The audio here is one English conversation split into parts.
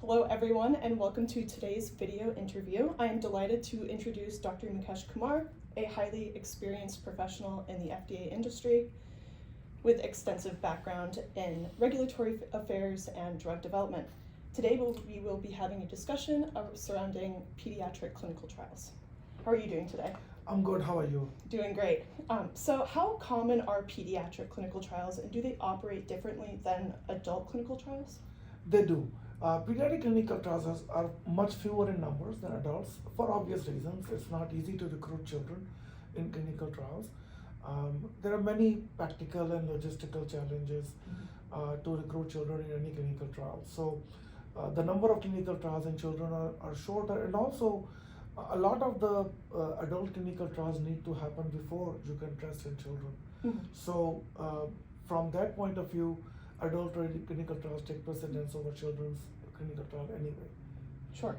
Hello everyone and welcome to today's video interview. I am delighted to introduce Dr. Mukesh Kumar, a highly experienced professional in the FDA industry with extensive background in regulatory affairs and drug development. Today we will be having a discussion surrounding pediatric clinical trials. How are you doing today? I'm good, how are you? Doing great. So how common are pediatric clinical trials and do they operate differently than adult clinical trials? They do. Pediatric clinical trials are much fewer in numbers than adults for obvious reasons. It's not easy to recruit children in clinical trials. There are many practical and logistical challenges to recruit children in any clinical trial. So the number of clinical trials in children are shorter, and also a lot of the adult clinical trials need to happen before you can test in children. So from that point of view, adult clinical trials take precedence over children's clinical trial anyway. Sure.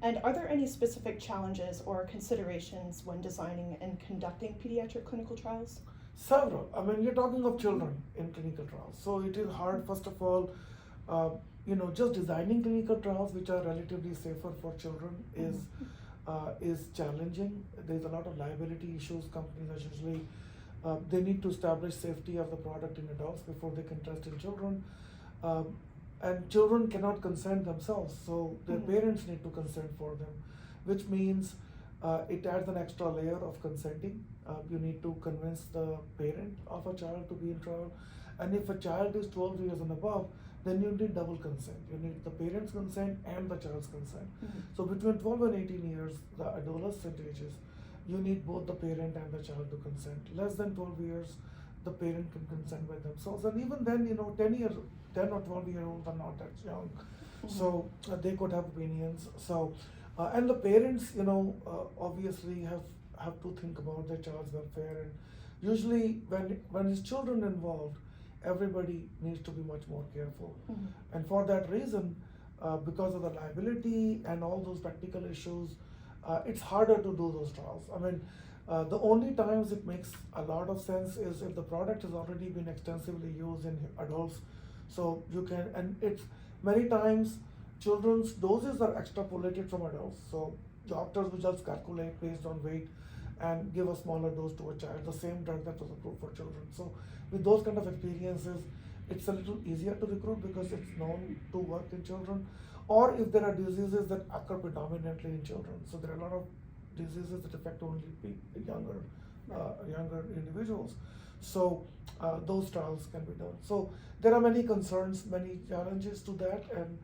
And are there any specific challenges or considerations when designing and conducting pediatric clinical trials? Several. I mean, you're talking of children in clinical trials. So it is hard, first of all, just designing clinical trials which are relatively safer for children is challenging. There's a lot of liability issues. Companies are usually they need to establish safety of the product in adults before they can test in children. And children cannot consent themselves, so their parents need to consent for them, which means it adds an extra layer of consenting. You need to convince the parent of a child to be in trial. And if a child is 12 years and above, then you need double consent. You need the parent's consent and the child's consent. So between 12 and 18 years, the adolescent ages, you need both the parent and the child to consent. Less than 12 years, the parent can consent by themselves. And even then, 10 or 12-year-olds are not that young. So they could have opinions. So, and the parents, obviously have to think about their child's welfare. And usually when there's children involved, everybody needs to be much more careful. And for that reason, because of the liability and all those practical issues, it's harder to do those trials. I mean, the only times it makes a lot of sense is if the product has already been extensively used in adults. So you can, and it's many times children's doses are extrapolated from adults. So doctors will just calculate based on weight and give a smaller dose to a child, the same drug that was approved for children. So with those kind of experiences, it's a little easier to recruit because it's known to work in children. Or if there are diseases that occur predominantly in children. So there are a lot of diseases that affect only younger individuals. So those trials can be done. So there are many concerns, many challenges to that, and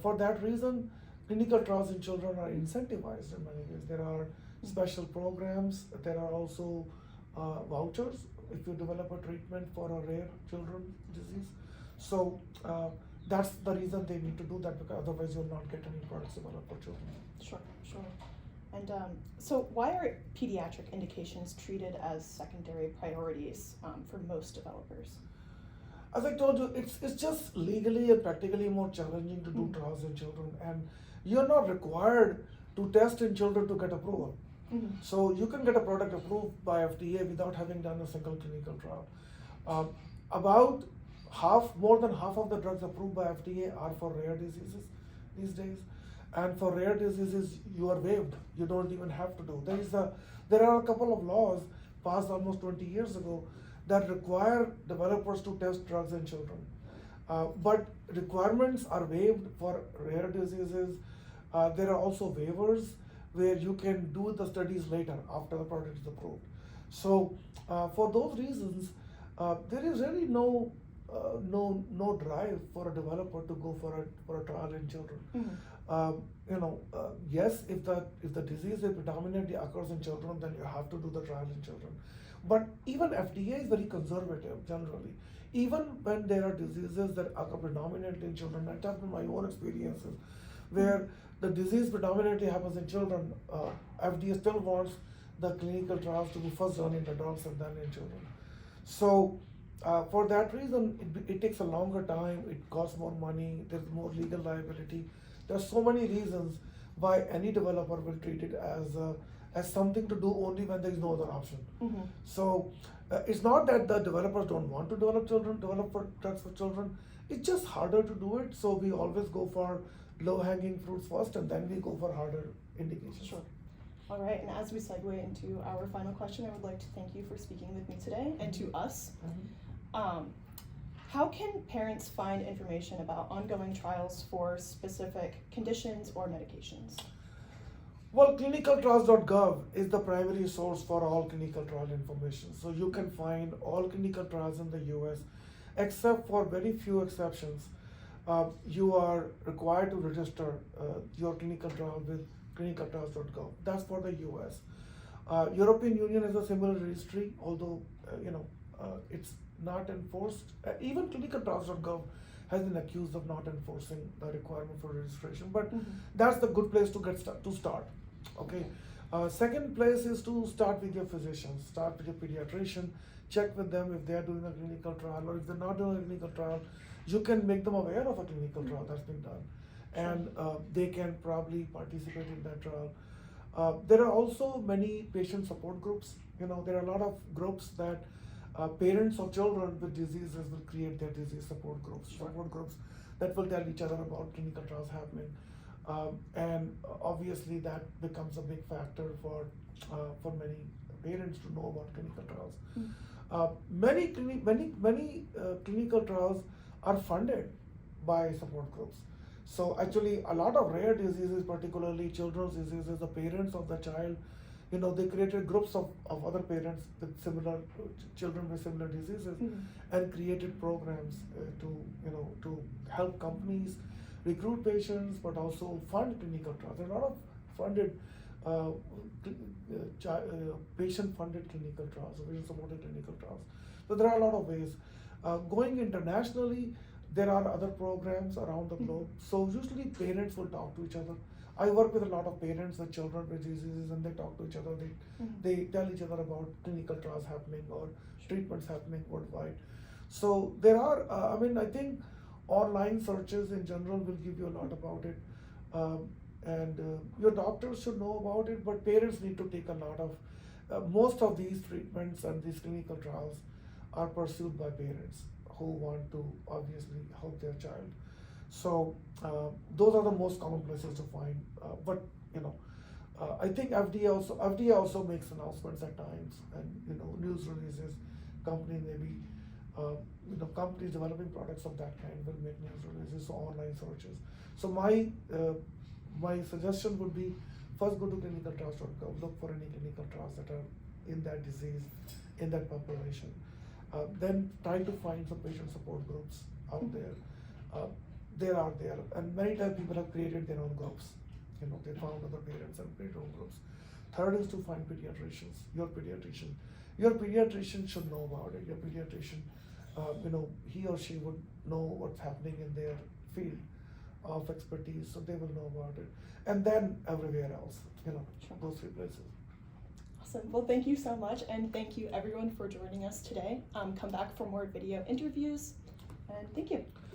for that reason, clinical trials in children are incentivized in many ways. There are special programs. There are also vouchers if you develop a treatment for a rare children's disease. So that's the reason they need to do that, because otherwise you'll not get any products developed for children. Sure. And so why are pediatric indications treated as secondary priorities for most developers? As I told you, it's just legally and practically more challenging to do trials in children, and you're not required to test in children to get approval. So you can get a product approved by FDA without having done a single clinical trial. More than half of the drugs approved by FDA are for rare diseases these days. And for rare diseases, you are waived. You don't even have to do. There are a couple of laws passed almost 20 years ago that require developers to test drugs in children. But requirements are waived for rare diseases. There are also waivers where you can do the studies later after the product is approved. So for those reasons, there is really no drive for a developer to go for a trial in children. Yes, if the disease predominantly occurs in children, then you have to do the trial in children. But even FDA is very conservative generally. Even when there are diseases that occur predominantly in children, and that's been my own experiences, where the disease predominantly happens in children, FDA still wants the clinical trials to be first done in adults and then in children. So for that reason, it takes a longer time, it costs more money, there's more legal liability. There are so many reasons why any developer will treat it as something to do only when there is no other option. So it's not that the developers don't want to develop drugs for children. it's just harder to do it. So we always go for low-hanging fruits first, and then we go for harder indications. Sure. All right, and as we segue into our final question, I would like to thank you for speaking with me today and to us. How can parents find information about ongoing trials for specific conditions or medications? Well, clinicaltrials.gov is the primary source for all clinical trial information. So you can find all clinical trials in the US, except for very few exceptions. You are required to register your clinical trial with clinicaltrials.gov. That's for the US. European Union has a similar registry, although it's not enforced. Even clinicaltrials.gov has been accused of not enforcing the requirement for registration, but that's the good place to start. Okay. Second place is to start with your physician, start with your pediatrician, check with them if they are doing a clinical trial, or if they're not doing a clinical trial, you can make them aware of a clinical trial that's been done, and they can probably participate in that trial. There are also many patient support groups. There are a lot of groups that parents of children with diseases will create their disease support groups, that will tell each other about clinical trials happening. And obviously that becomes a big factor for many parents to know about clinical trials. Many clinical trials are funded by support groups. So actually a lot of rare diseases, particularly children's diseases, the parents of the child, they created groups of other parents with similar children with similar diseases, and created programs to help companies recruit patients, but also fund clinical trials. There are a lot of funded patient-funded clinical trials, patient-supported clinical trials. So there are a lot of ways. Going internationally, there are other programs around the globe. So usually parents will talk to each other. I work with a lot of parents with children with diseases, and they talk to each other. They tell each other about clinical trials happening or treatments happening worldwide. So there are, I think online searches in general will give you a lot about it. And your doctors should know about it, but parents need to take a lot of, most of these treatments and these clinical trials are pursued by parents who want to obviously help their child. So those are the most common places to find. But I think FDA also makes announcements at times, and news releases. Companies developing products of that kind will make news releases, so online searches. So my suggestion would be, first go to clinicaltrials.gov, look for any clinical trials that are in that disease, in that population. Then try to find some patient support groups out there. They are there, and many times people have created their own groups. They found other parents and created own groups. Third is to find pediatricians, your pediatrician. Your pediatrician should know about it. Your pediatrician, he or she would know what's happening in their field of expertise, so they will know about it. And then everywhere else, those three places. Awesome. Well, thank you so much, and thank you everyone for joining us today. Come back for more video interviews, and thank you.